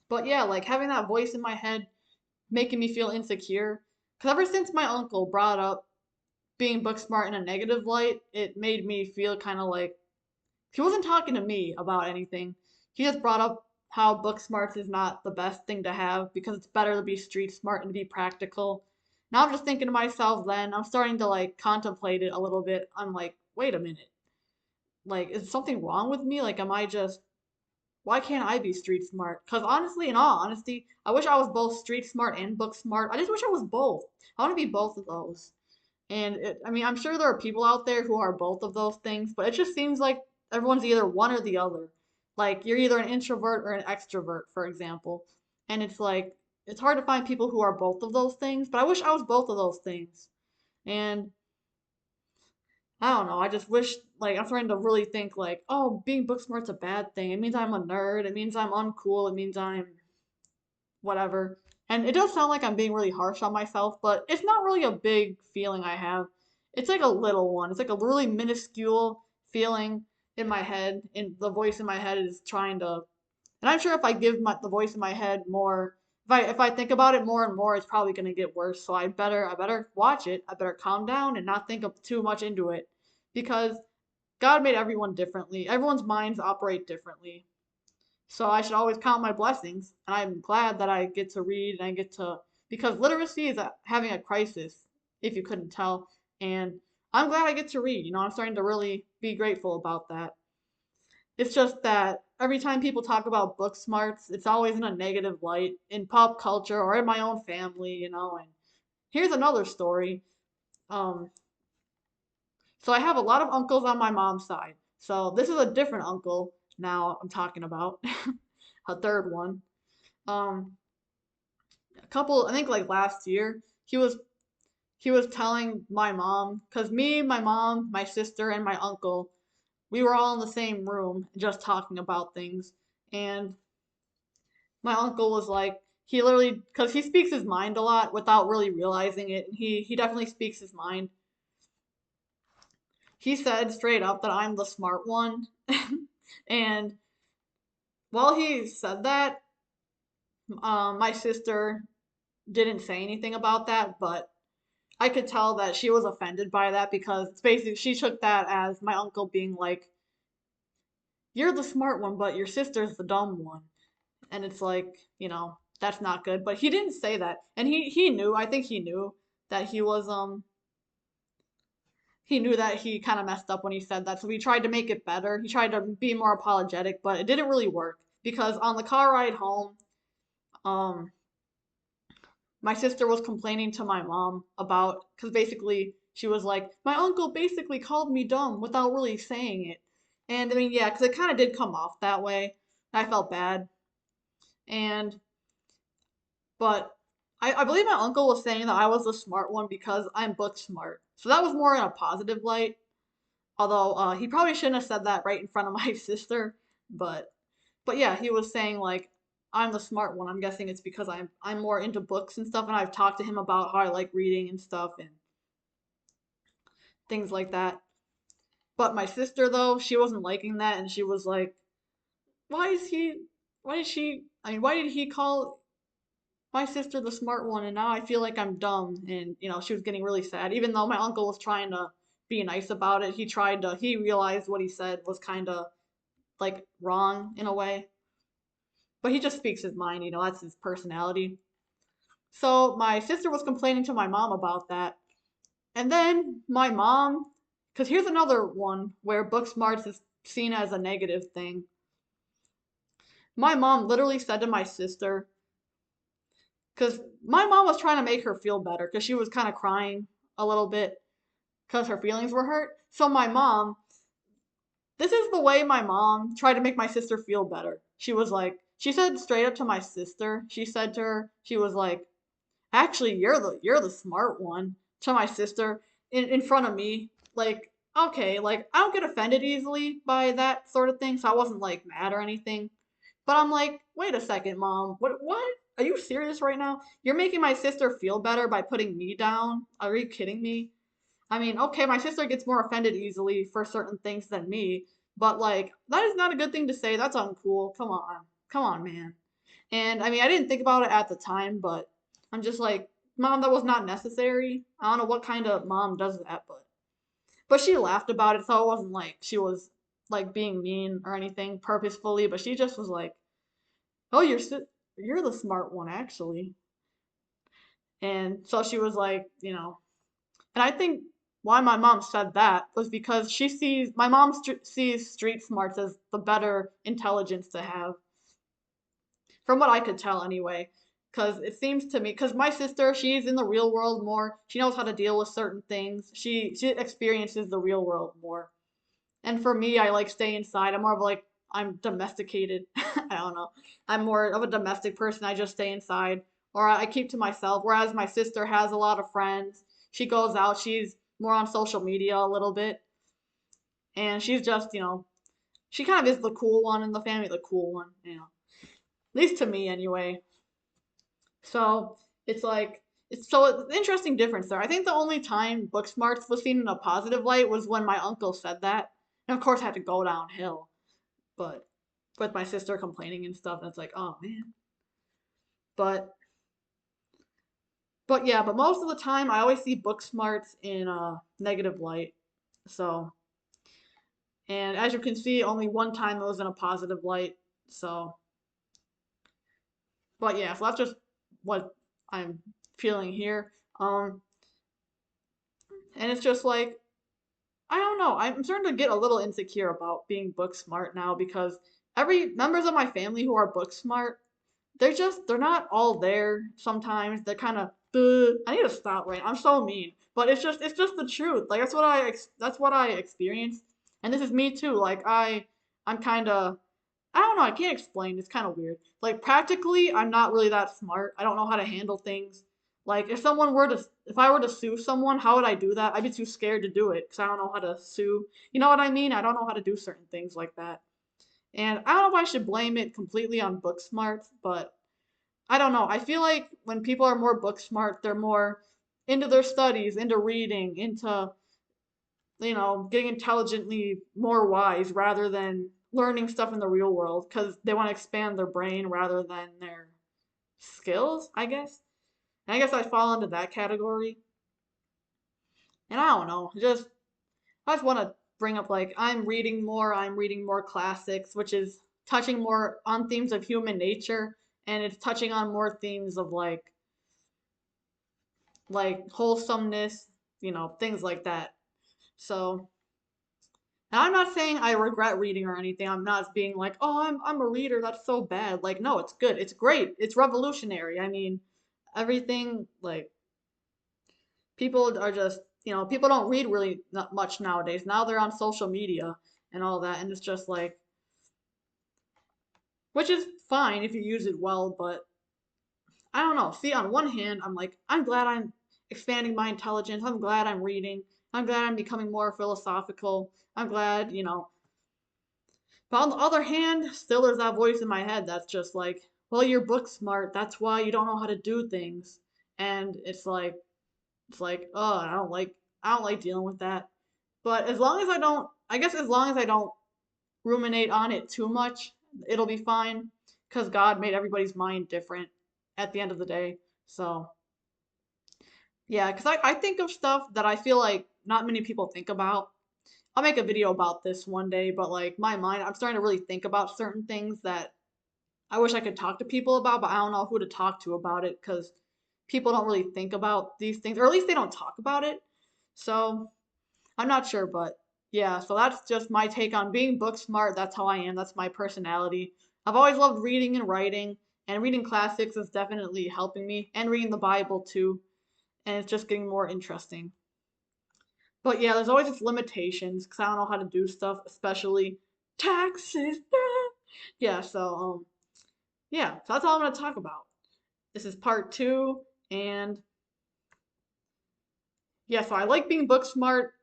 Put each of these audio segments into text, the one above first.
But yeah, like having that voice in my head making me feel insecure. Because ever since my uncle brought up being book smart in a negative light, it made me feel kind of like he wasn't talking to me about anything. He just brought up how book smarts is not the best thing to have because it's better to be street smart and to be practical. Now I'm just thinking to myself then, I'm starting to like contemplate it a little bit. I'm like, wait a minute. Like, is something wrong with me? Like, am I just, why can't I be street smart? Because honestly, in all honesty, I wish I was both street smart and book smart. I just wish I was both. I want to be both of those. And I mean, I'm sure there are people out there who are both of those things, but it just seems like everyone's either one or the other. Like you're either an introvert or an extrovert, for example. And it's like it's hard to find people who are both of those things, but I wish I was both of those things. And I don't know, I just wish like I'm starting to really think like, oh, being book smart's a bad thing. It means I'm a nerd, it means I'm uncool, it means I'm whatever. And it does sound like I'm being really harsh on myself, but it's not really a big feeling I have. It's like a little one. It's like a really minuscule feeling in my head, and the voice in my head is trying to. And I'm sure if I give the voice in my head more, if I think about it more and more, it's probably gonna get worse. So I better watch it. I better calm down and not think of too much into it, because God made everyone differently. Everyone's minds operate differently. So I should always count my blessings. And I'm glad that I get to read and I get to, because literacy is having a crisis, if you couldn't tell. And I'm glad I get to read. I'm starting to really be grateful about that. It's just that every time people talk about book smarts, it's always in a negative light in pop culture or in my own family. And here's another story. Um, so I have a lot of uncles on my mom's side. So this is a different uncle now I'm talking about, a third one. Um, a couple, I think like last year, he was telling my mom, because me, my mom, my sister, and my uncle, we were all in the same room just talking about things. And my uncle was like, he literally, because he speaks his mind a lot without really realizing it. He definitely speaks his mind. He said straight up that I'm the smart one. And while he said that, my sister didn't say anything about that, but I could tell that she was offended by that because it's basically she took that as my uncle being like, "You're the smart one, but your sister's the dumb one," and it's like, that's not good. But he didn't say that, and he knew. I think he knew that he knew that he kind of messed up when he said that. So he tried to make it better. He tried to be more apologetic, but it didn't really work because on the car ride home, um, my sister was complaining to my mom about, because basically she was like, my uncle basically called me dumb without really saying it. And I mean, yeah, because it kind of did come off that way. I felt bad. And, but I believe my uncle was saying that I was the smart one because I'm book smart. So that was more in a positive light. Although he probably shouldn't have said that right in front of my sister. But, but yeah, he was saying like, I'm the smart one. I'm guessing it's because I'm more into books and stuff, and I've talked to him about how I like reading and stuff and things like that. But my sister though, she wasn't liking that, and she was like, "Why is he? Why is she? I mean, why did he call my sister the smart one, and now I feel like I'm dumb?" And she was getting really sad, even though my uncle was trying to be nice about it. He realized what he said was kind of like wrong in a way, but he just speaks his mind. That's his personality. So my sister was complaining to my mom about that. And then my mom, because here's another one where book smarts is seen as a negative thing. My mom literally said to my sister, because my mom was trying to make her feel better because she was kind of crying a little bit because her feelings were hurt. So my mom, this is the way my mom tried to make my sister feel better. She said straight up to my sister, she said to her, she was like, actually, you're the smart one, to my sister in front of me. Like, okay, like I don't get offended easily by that sort of thing, so I wasn't like mad or anything. But I'm like, wait a second, mom. What? Are you serious right now? You're making my sister feel better by putting me down? Are you kidding me? I mean, okay, my sister gets more offended easily for certain things than me, but like that is not a good thing to say. That's uncool. Come on. Come on, man. And I mean, I didn't think about it at the time, but I'm just like, Mom, that was not necessary. I don't know what kind of mom does that, but she laughed about it, so it wasn't like she was like being mean or anything purposefully, but she just was like, "Oh, you're the smart one actually." And so she was like, and I think why my mom said that was because my mom sees street smarts as the better intelligence to have, from what I could tell anyway. Because it seems to me, because my sister, she's in the real world more. She knows how to deal with certain things. She experiences the real world more. And for me, I like stay inside. I'm more of like I'm domesticated. I don't know. I'm more of a domestic person. I just stay inside or I keep to myself. Whereas my sister has a lot of friends. She goes out. She's more on social media a little bit. And she's just, she kind of is the cool one in the family, the cool one. At least to me anyway. So it's like it's an interesting difference there. I think the only time Booksmarts was seen in a positive light was when my uncle said that. And of course I had to go downhill. But with my sister complaining and stuff, and it's like, oh man. But yeah, but most of the time I always see book smarts in a negative light. So, and as you can see, only one time it was in a positive light. So, but yeah, so that's just what I'm feeling here. And it's just like I don't know. I'm starting to get a little insecure about being book smart now because every members of my family who are book smart, they're not all there sometimes. They're kind of I need to stop right. I'm so mean. But it's just the truth. Like that's what I experienced. And this is me too. Like I'm kind of I don't know, I can't explain. It's kind of weird. Like practically, I'm not really that smart. I don't know how to handle things. Like if I were to sue someone, how would I do that? I'd be too scared to do it because I don't know how to sue. You know what I mean? I don't know how to do certain things like that. And I don't know if I should blame it completely on book smarts, but I don't know. I feel like when people are more book smart, they're more into their studies, into reading, into getting intelligently more wise rather than learning stuff in the real world because they want to expand their brain rather than their skills, I guess. And I guess I fall into that category. And I don't know, I just want to bring up like I'm reading more classics, which is touching more on themes of human nature and it's touching on more themes of like wholesomeness, things like that. So now, I'm not saying I regret reading or anything. I'm not being like, oh, I'm a reader. That's so bad. Like, no, it's good. It's great. It's revolutionary. I mean, everything like people are just people don't read really not much nowadays. Now they're on social media and all that, and it's just like, which is fine if you use it well, but I don't know. See, on one hand, I'm like, I'm glad I'm expanding my intelligence. I'm glad I'm reading. I'm glad I'm becoming more philosophical. I'm glad, But on the other hand, still there's that voice in my head that's just like, well, you're book smart. That's why you don't know how to do things. And oh, I don't like dealing with that. But as long as I don't, I guess as long as I don't ruminate on it too much, it'll be fine. Because God made everybody's mind different at the end of the day. So, yeah, because I think of stuff that I feel like not many people think about. I'll make a video about this one day, but like my mind, I'm starting to really think about certain things that I wish I could talk to people about, but I don't know who to talk to about it because people don't really think about these things, or at least they don't talk about it. So I'm not sure, but yeah, so that's just my take on being book smart. That's how I am. That's my personality. I've always loved reading and writing, and reading classics is definitely helping me, and reading the Bible too, and it's just getting more interesting. But yeah, there's always just limitations because I don't know how to do stuff, especially taxes. Yeah, so yeah, so that's all I'm gonna talk about. This is part two, and yeah, so I like being book smart.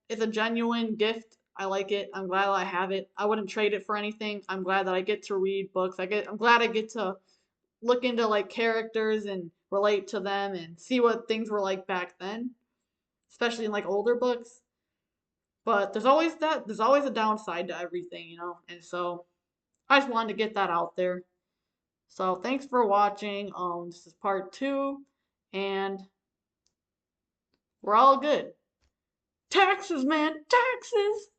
It's a genuine gift. I like it. I'm glad I have it. I wouldn't trade it for anything. I'm glad that I get to read books. I'm glad I get to look into like characters and relate to them and see what things were like back then, especially in like older books. But there's always a downside to everything. And so I just wanted to get that out there. So thanks for watching. This is part 2, and we're all good. Taxes, man, taxes!